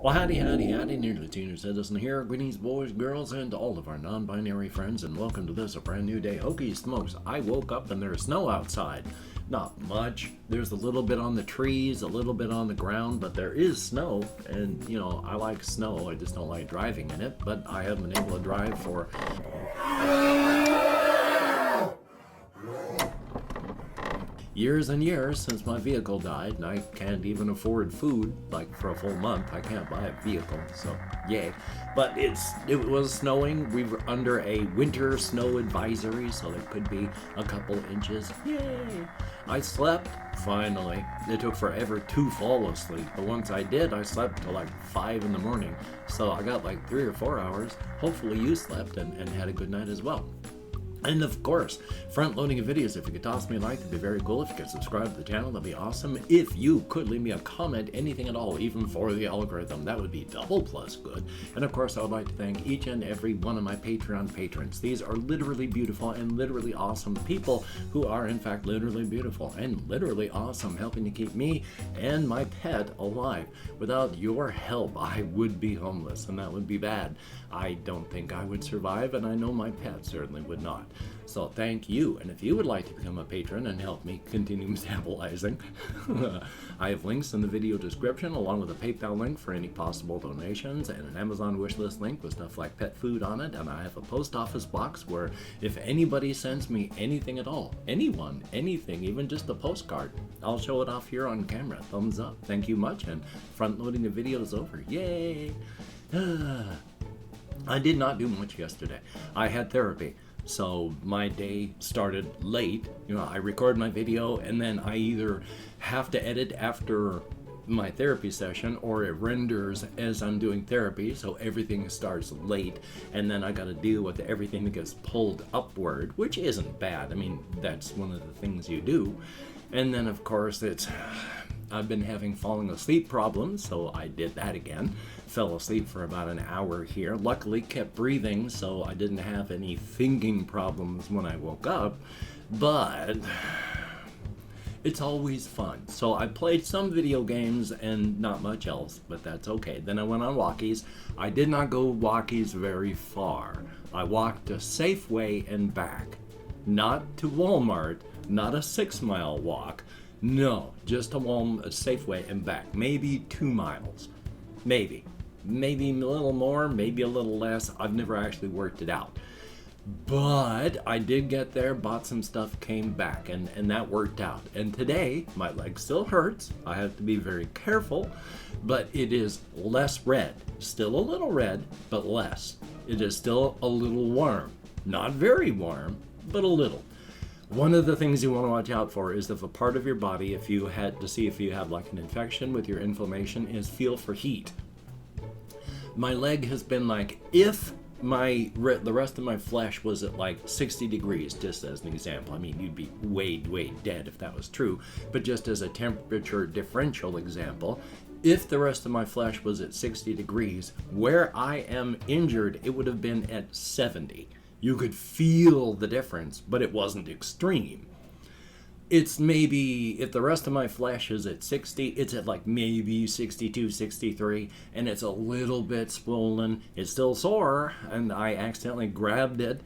Well, howdy, nearly senior citizen here. Greetings, boys, girls, and all of our non-binary friends, and welcome to this, a brand new day. Hokey smokes, I woke up and there's snow outside. Not much. There's a little bit on the trees, a little bit on the ground, but there is snow, and, I like snow. I just don't like driving in it, but I have been able to drive for years and years since my vehicle died, and I can't even afford food, like for a full month. I can't buy a vehicle, so yay. But it was snowing. We were under a winter snow advisory, so there could be a couple inches. Yay! I slept, finally. It took forever to fall asleep, but once I did, I slept till like 5 in the morning. So I got like 3 or 4 hours. Hopefully you slept and had a good night as well. And of course, front-loading of videos. If you could toss me a like, that'd be very cool. If you could subscribe to the channel, that'd be awesome. If you could leave me a comment, anything at all, even for the algorithm, that would be double plus good. And of course, I would like to thank each and every one of my Patreon patrons. These are literally beautiful and literally awesome people who are, in fact, literally beautiful and literally awesome, helping to keep me and my pet alive. Without your help, I would be homeless, and that would be bad. I don't think I would survive, and I know my pet certainly would not. So thank you, and if you would like to become a patron and help me continue metabolizing, I have links in the video description along with a PayPal link for any possible donations and an Amazon wishlist link with stuff like pet food on it, and I have a post office box where if anybody sends me anything at all, anyone, anything, even just a postcard, I'll show it off here on camera. Thumbs up. Thank you much, and front loading the video is over. Yay! I did not do much yesterday. I had therapy. So my day started late. I record my video and then I either have to edit after my therapy session or it renders as I'm doing therapy, so everything starts late, and then I got to deal with everything that gets pulled upward, which isn't bad. I mean, that's one of the things you do. And then of course I've been having falling asleep problems, so I did that again. Fell asleep for about an hour here. Luckily kept breathing, so I didn't have any thinking problems when I woke up, but it's always fun. So I played some video games and not much else, but that's okay. Then I went on walkies. I did not go walkies very far. I walked to Safeway and back. Not to Walmart, not a 6-mile walk. No, just a Safeway and back. Maybe 2 miles. Maybe a little more, maybe a little less. I've never actually worked it out. But I did get there, bought some stuff, came back, and that worked out. And today, my leg still hurts. I have to be very careful, but it is less red. Still a little red, but less. It is still a little warm. Not very warm, but a little. One of the things you want to watch out for is if a part of your body, if you had to see if you have like an infection with your inflammation, is feel for heat. My leg has been like, if the rest of my flesh was at like 60 degrees, just as an example. I mean, you'd be way dead if that was true, but just as a temperature differential example, if the rest of my flesh was at 60 degrees, where I am injured, it would have been at 70. You could feel the difference, but it wasn't extreme. It's maybe, if the rest of my flesh is at 60, it's at like maybe 62, 63, and it's a little bit swollen. It's still sore, and I accidentally grabbed it,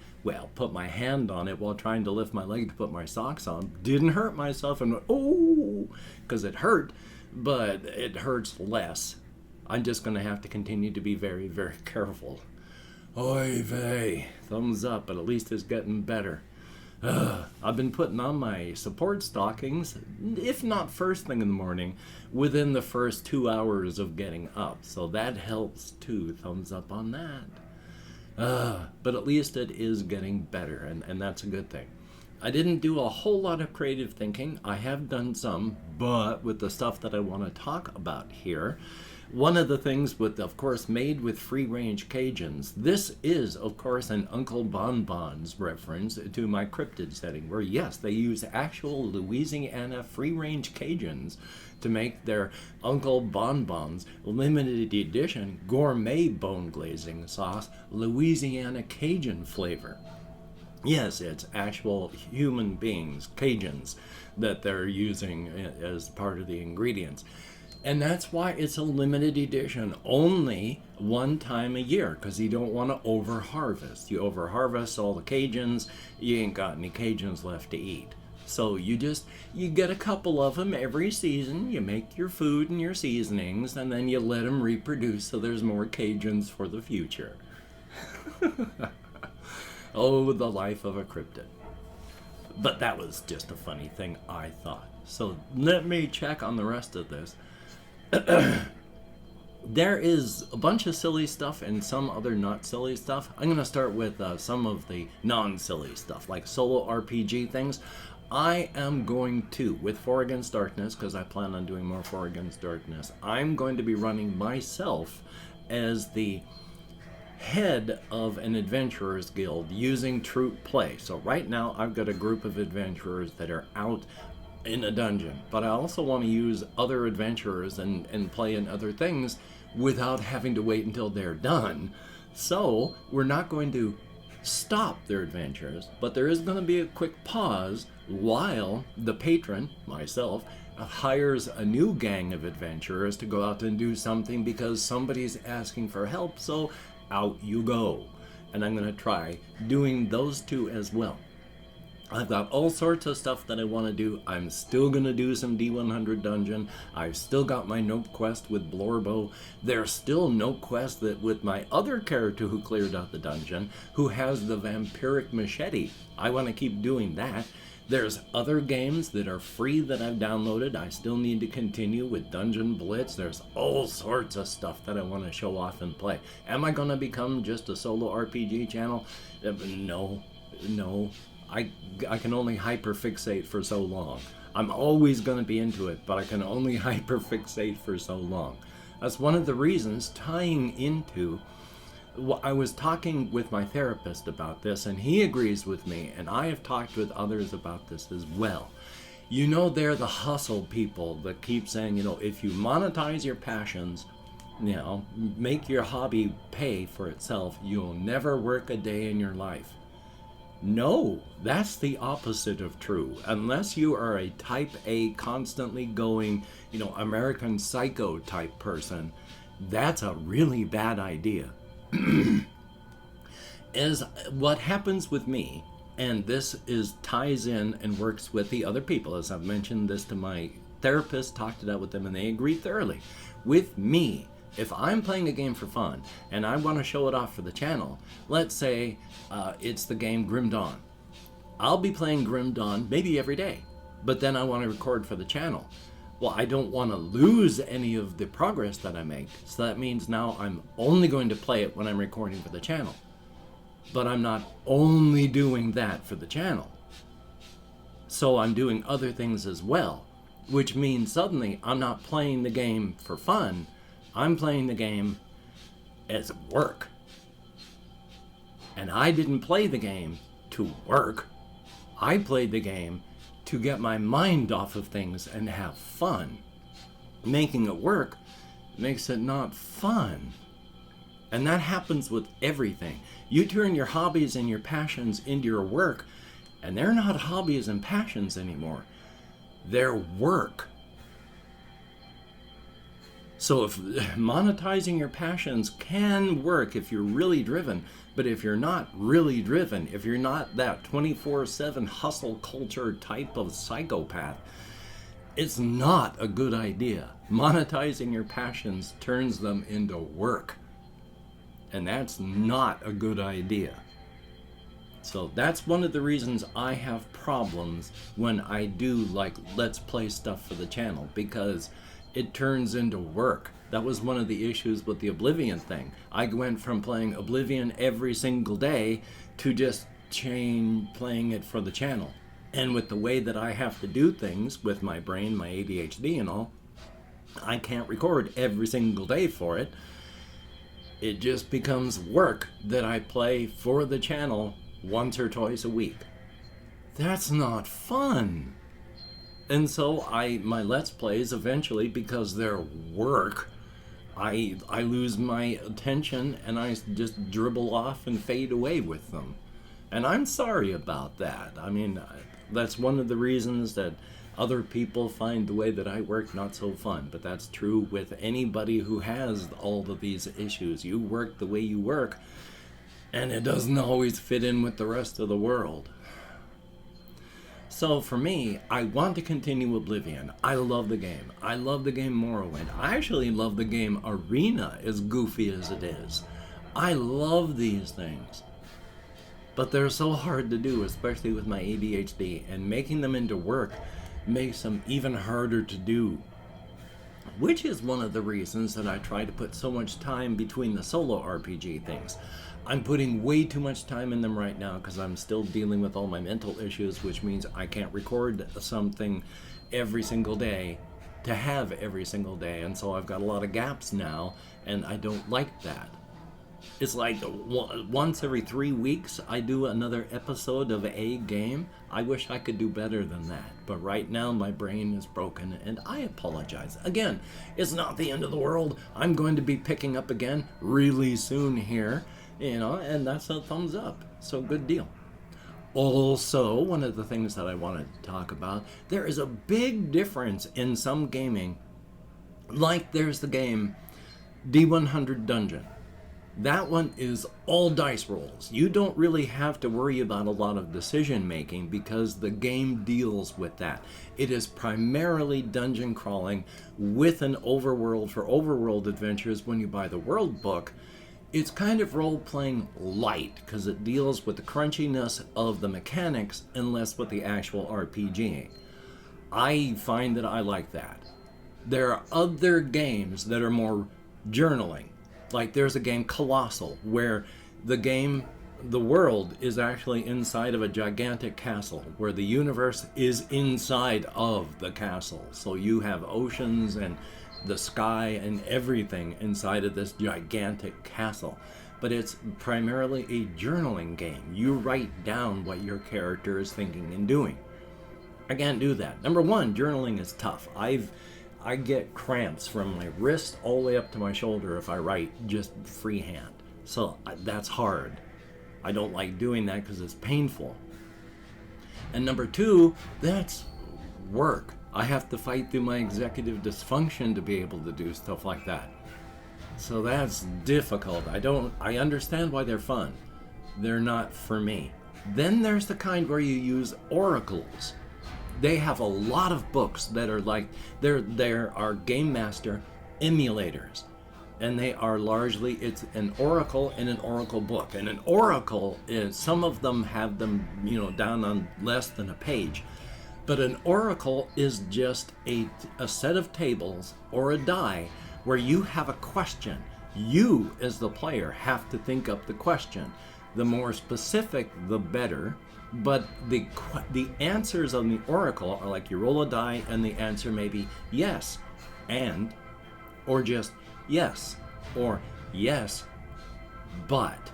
put my hand on it while trying to lift my leg to put my socks on. Didn't hurt myself, and went, oh, because it hurt, but it hurts less. I'm just going to have to continue to be very, very careful. Oy vey, thumbs up, but at least it's getting better. I've been putting on my support stockings, if not first thing in the morning, within the first 2 hours of getting up. So that helps too. Thumbs up on that. But at least it is getting better, and that's a good thing. I didn't do a whole lot of creative thinking. I have done some, but with the stuff that I want to talk about here, one of the things with, of course, made with free-range Cajuns. This is, of course, an Uncle Bonbons reference to my cryptid setting, where, yes, they use actual Louisiana free-range Cajuns to make their Uncle Bonbons limited edition gourmet bone glazing sauce, Louisiana Cajun flavor. Yes, it's actual human beings, Cajuns, that they're using as part of the ingredients. And that's why it's a limited edition, only one time a year, because you don't want to over-harvest. You over-harvest all the Cajuns, you ain't got any Cajuns left to eat. So you get a couple of them every season, you make your food and your seasonings, and then you let them reproduce so there's more Cajuns for the future. Oh, the life of a cryptid. But that was just a funny thing, I thought. So let me check on the rest of this. There is a bunch of silly stuff and some other not silly stuff. I'm going to start with some of the non-silly stuff, like solo RPG things. I am going to, with 4 Against Darkness, because I plan on doing more 4 Against Darkness, I'm going to be running myself as the head of an adventurers guild using troop play. So right now I've got a group of adventurers that are out in a dungeon, but I also want to use other adventurers and play in other things without having to wait until they're done. So we're not going to stop their adventures, but there is going to be a quick pause while the patron, myself, hires a new gang of adventurers to go out and do something because somebody's asking for help, so out you go. And I'm going to try doing those two as well. I've got all sorts of stuff that I want to do. I'm still going to do some D100 dungeon. I've still got my note quest with Blorbo. There's still note quest that with my other character who cleared out the dungeon, who has the vampiric machete. I want to keep doing that. There's other games that are free that I've downloaded. I still need to continue with Dungeon Blitz. There's all sorts of stuff that I want to show off and play. Am I going to become just a solo RPG channel? No. I can only hyperfixate for so long. I'm always going to be into it, but I can only hyperfixate for so long. That's one of the reasons, tying into... I was talking with my therapist about this, and he agrees with me, and I have talked with others about this as well. You know, they're the hustle people that keep saying, you know, if you monetize your passions, you know, make your hobby pay for itself, you'll never work a day in your life. No, that's the opposite of true. Unless you are a type A, constantly going, you know, American Psycho type person, that's a really bad idea. As what happens with me, and this ties in and works with the other people, as I've mentioned this to my therapist, talked it out with them, and they agree thoroughly. With me, if I'm playing a game for fun and I want to show it off for the channel, let's say it's the game Grim Dawn. I'll be playing Grim Dawn maybe every day, but then I want to record for the channel. Well, I don't want to lose any of the progress that I make, so that means now I'm only going to play it when I'm recording for the channel. But I'm not only doing that for the channel. So I'm doing other things as well, which means suddenly I'm not playing the game for fun, I'm playing the game as work. And I didn't play the game to work. I played the game to get my mind off of things and have fun. Making it work makes it not fun. And that happens with everything. You turn your hobbies and your passions into your work, and they're not hobbies and passions anymore. They're work. So if monetizing your passions can work if you're really driven, but if you're not really driven, if you're not that 24/7 hustle culture type of psychopath, it's not a good idea. Monetizing your passions turns them into work. And that's not a good idea. So that's one of the reasons I have problems when I do like Let's Play stuff for the channel, because it turns into work. That was one of the issues with the Oblivion thing. I went from playing Oblivion every single day to just playing it for the channel. And with the way that I have to do things with my brain, my ADHD and all, I can't record every single day for it. It just becomes work that I play for the channel once or twice a week. That's not fun. And so my Let's Plays eventually, because they're work, I lose my attention and I just dribble off and fade away with them. And I'm sorry about that. I mean, that's one of the reasons that Other people find the way that I work not so fun, but that's true with anybody who has all of these issues. You work the way you work, and it doesn't always fit in with the rest of the world. So for me, I want to continue Oblivion. I love the game. I love the game Morrowind. I actually love the game Arena, as goofy as it is. I love these things. But they're so hard to do, especially with my ADHD, and making them into work makes them even harder to do. Which is one of the reasons that I try to put so much time between the solo RPG things. I'm putting way too much time in them right now because I'm still dealing with all my mental issues, which means I can't record something every single day to have every single day. And so I've got a lot of gaps now, and I don't like that. It's like once every 3 weeks I do another episode of a game. I wish I could do better than that. But right now my brain is broken, and I apologize. Again, it's not the end of the world. I'm going to be picking up again really soon here. And that's a thumbs up. So good deal. Also, one of the things that I wanted to talk about, there is a big difference in some gaming. Like there's the game D100 Dungeon. That one is all dice rolls. You don't really have to worry about a lot of decision making because the game deals with that. It is primarily dungeon crawling with an overworld for overworld adventures when you buy the world book. It's kind of role-playing light because it deals with the crunchiness of the mechanics and less with the actual RPG. I find that I like that. There are other games that are more journaling. Like there's a game Colossal where the world is actually inside of a gigantic castle where the universe is inside of the castle. So you have oceans and the sky and everything inside of this gigantic castle. But it's primarily a journaling game. You write down what your character is thinking and doing. I can't do that. Number one, journaling is tough. I get cramps from my wrist all the way up to my shoulder if I write just freehand. So that's hard. I don't like doing that because it's painful. And number two, that's work. I have to fight through my executive dysfunction to be able to do stuff like that. So that's difficult. I understand why they're fun. They're not for me. Then there's the kind where you use oracles. They have a lot of books that are like, there are Game Master emulators. And they are largely, it's an oracle and an oracle book. And an oracle is, some of them have them, down on less than a page. But an oracle is just a set of tables or a die where you have a question. You, as the player, have to think up the question. The more specific, the better. But the answers on the oracle are like you roll a die and the answer may be yes, and, or just yes, or yes, but,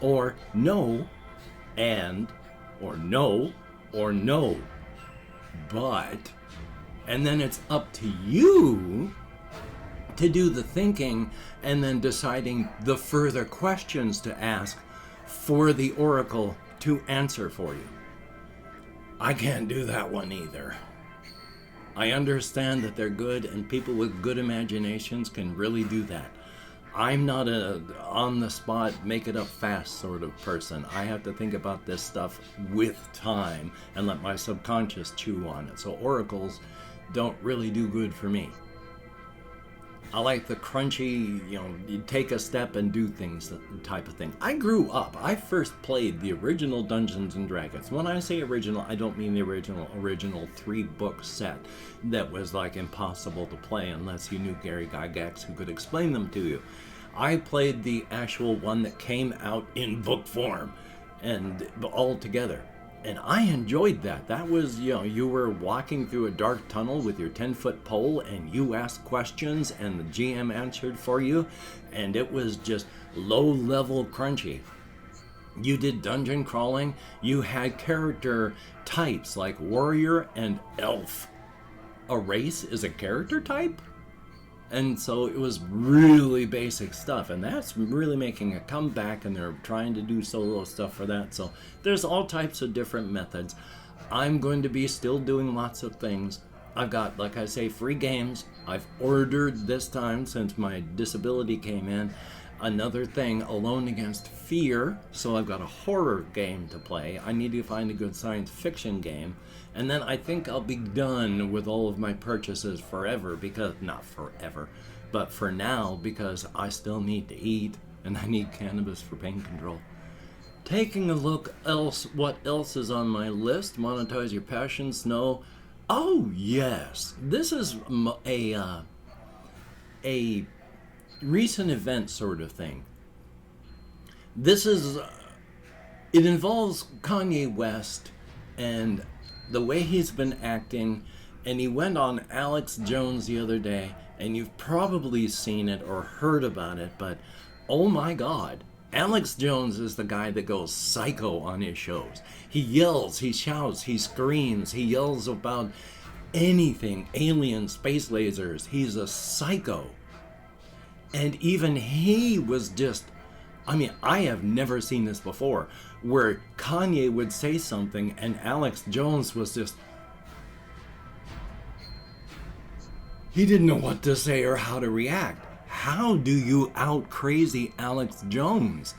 or no, and, or no, but, and then it's up to you to do the thinking and then deciding the further questions to ask for the oracle to answer for you. I can't do that one either. I understand that they're good and people with good imaginations can really do that. I'm not a on-the-spot, make-it-up-fast sort of person. I have to think about this stuff with time and let my subconscious chew on it. So oracles don't really do good for me. I like the crunchy, you take a step and do things type of thing. I grew up. I first played the original Dungeons and Dragons. When I say original, I don't mean the original 3-book set that was like impossible to play unless you knew Gary Gygax who could explain them to you. I played the actual one that came out in book form and all together. And I enjoyed that. That was, you were walking through a dark tunnel with your 10-foot pole and you asked questions and the GM answered for you. And it was just low-level crunchy. You did dungeon crawling. You had character types like warrior and elf. A race is a character type? And so it was really basic stuff, and that's really making a comeback, and they're trying to do solo stuff for that. So there's all types of different methods. I'm going to be still doing lots of things. I've got, like I say, free games. I've ordered this time, since my disability came in, another thing, Alone Against Fear. So I've got a horror game to play. I need to find a good science fiction game. And then I think I'll be done with all of my purchases forever, because, not forever, but for now, because I still need to eat and I need cannabis for pain control. Taking a look what else is on my list. Monetize Your Passion, Snow. Oh, yes. This is a recent event sort of thing. This is, it involves Kanye West and the way he's been acting, and he went on Alex Jones the other day, and you've probably seen it or heard about it, but oh my God. Alex Jones is the guy that goes psycho on his shows. He yells, he shouts, he screams, he yells about anything, aliens, space lasers. He's a psycho. And even he was just, I mean, I have never seen this before, where Kanye would say something and Alex Jones was just, he didn't know what to say or how to react. How do you out crazy Alex Jones?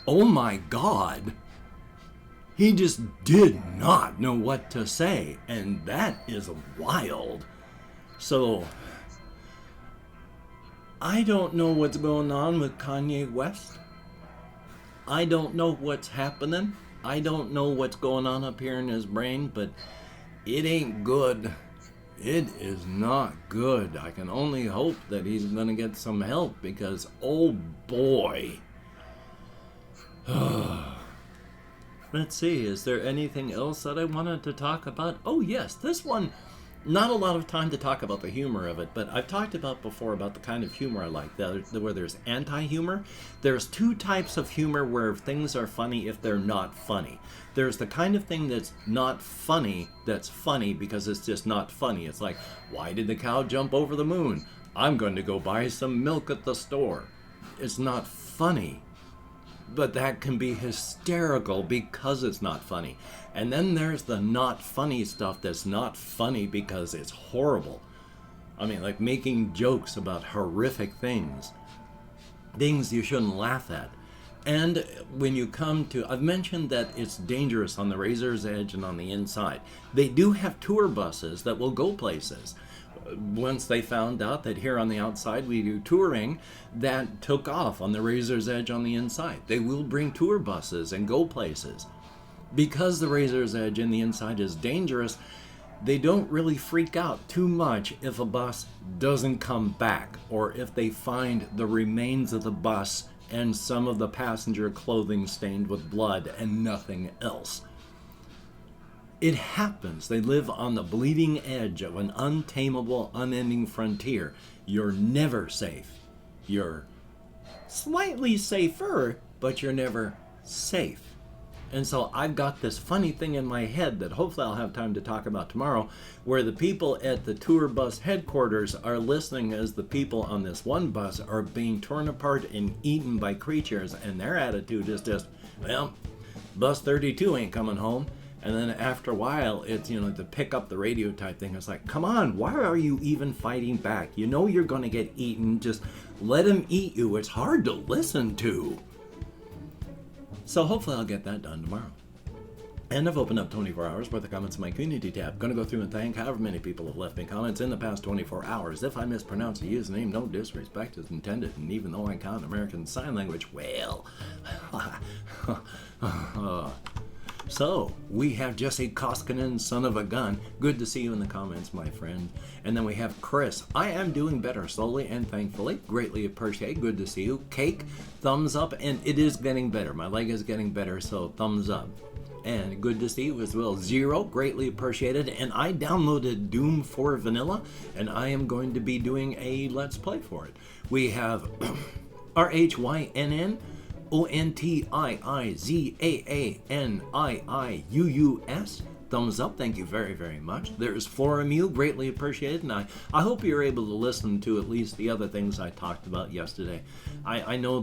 Oh my God. He just did not know what to say, and that is wild. So, I don't know what's going on with Kanye West. I don't know what's happening. I don't know what's going on up here in his brain, but it ain't good. It is not good. I can only hope that he's going to get some help, because, oh boy. Let's see, is there anything else that I wanted to talk about? Oh yes, this one, not a lot of time to talk about the humor of it, but I've talked about before about the kind of humor I like, where there's anti-humor. There's two types of humor where things are funny if they're not funny. There's the kind of thing that's not funny, that's funny because it's just not funny. It's like, why did the cow jump over the moon? I'm going to go buy some milk at the store. It's not funny. But that can be hysterical because it's not funny. And then there's the not funny stuff that's not funny because it's horrible. I mean, like making jokes about horrific things. Things you shouldn't laugh at. And when you come to, I've mentioned that it's dangerous on the razor's edge and on the inside. They do have tour buses that will go places. Once they found out that here on the outside we do touring, that took off on the razor's edge on the inside. They will bring tour buses and go places. Because the razor's edge in the inside is dangerous, they don't really freak out too much if a bus doesn't come back, or if they find the remains of the bus and some of the passenger clothing stained with blood and nothing else. It happens. They live on the bleeding edge of an untamable, unending frontier. You're never safe. You're slightly safer, but you're never safe. And so I've got this funny thing in my head that hopefully I'll have time to talk about tomorrow, where the people at the tour bus headquarters are listening as the people on this one bus are being torn apart and eaten by creatures, and their attitude is just, well, bus 32 ain't coming home. And then after a while, it's, to pick up the radio type thing. It's like, come on, why are you even fighting back? You know you're going to get eaten. Just let them eat you. It's hard to listen to. So hopefully I'll get that done tomorrow. And I've opened up 24 hours worth of comments in my community tab. Going to go through and thank however many people have left me comments in the past 24 hours. If I mispronounce a username, no disrespect is intended. And even though I count American Sign Language, well... So, we have Jesse Koskinen, son of a gun. Good to see you in the comments, my friend. And then we have Chris. I am doing better slowly and thankfully. Greatly appreciate. Good to see you. Cake, thumbs up, and it is getting better. My leg is getting better, so thumbs up. And good to see you as well. Zero, greatly appreciated. And I downloaded Doom for Vanilla, and I am going to be doing a Let's Play for it. We have RHYNN. ONTIIZAANIIUUS. Thumbs up, thank you very, very much. There's Floramu, greatly appreciated, and I hope you're able to listen to at least the other things I talked about yesterday. I know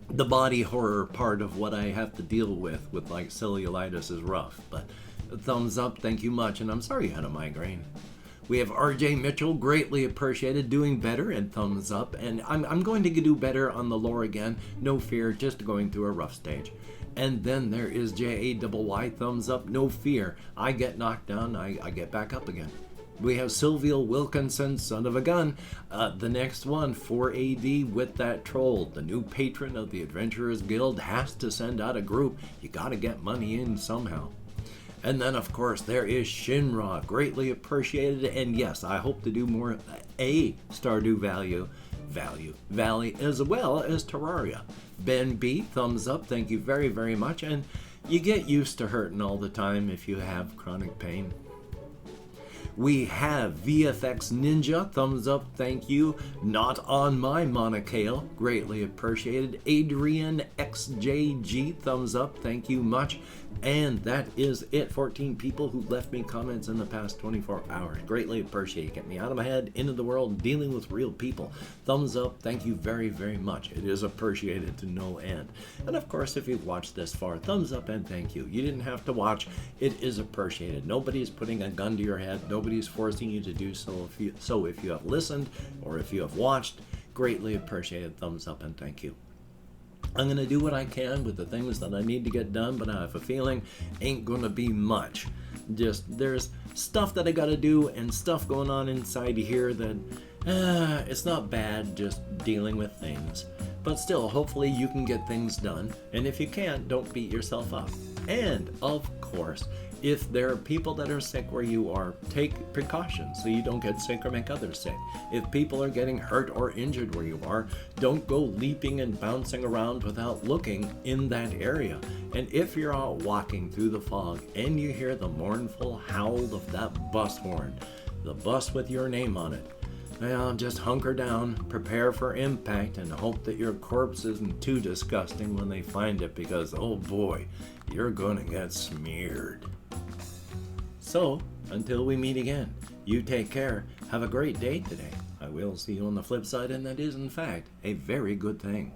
the body horror part of what I have to deal with like cellulitis is rough. But thumbs up, thank you much, and I'm sorry you had a migraine. We have RJ Mitchell, greatly appreciated, doing better, and thumbs up. And I'm going to do better on the lore again, no fear, just going through a rough stage. And then there is JAYY, thumbs up, no fear. I get knocked down, I get back up again. We have Sylvia Wilkinson, son of a gun. The next one, 4AD with that troll. The new patron of the Adventurers Guild has to send out a group. You gotta get money in somehow. And then, of course, there is Shinra, greatly appreciated. And yes, I hope to do more a Stardew Valley as well as Terraria. Ben B, thumbs up, thank you very, very much. And you get used to hurting all the time if you have chronic pain. We have VFX Ninja, thumbs up, thank you. Not on my monocale, greatly appreciated. Adrian XJG, thumbs up, thank you much. And that is it. 14 people who left me comments in the past 24 hours. Greatly appreciate it. Get me out of my head, into the world, dealing with real people. Thumbs up, thank you very, very much. It is appreciated to no end. And of course, if you've watched this far, thumbs up and thank you. You didn't have to watch. It is appreciated. Nobody's putting a gun to your head. Nobody's forcing you to do so. If you have listened or if you have watched, greatly appreciated. Thumbs up and thank you. I'm going to do what I can with the things that I need to get done, but I have a feeling ain't going to be much. Just there's stuff that I got to do and stuff going on inside here that it's not bad, just dealing with things. But still, hopefully you can get things done. And if you can't, don't beat yourself up. And of course, if there are people that are sick where you are, take precautions so you don't get sick or make others sick. If people are getting hurt or injured where you are, don't go leaping and bouncing around without looking in that area. And if you're out walking through the fog and you hear the mournful howl of that bus horn, the bus with your name on it, well, just hunker down, prepare for impact, and hope that your corpse isn't too disgusting when they find it, because oh boy, you're gonna get smeared. So, until we meet again, you take care, have a great day today. I will see you on the flip side, and that is, in fact, a very good thing.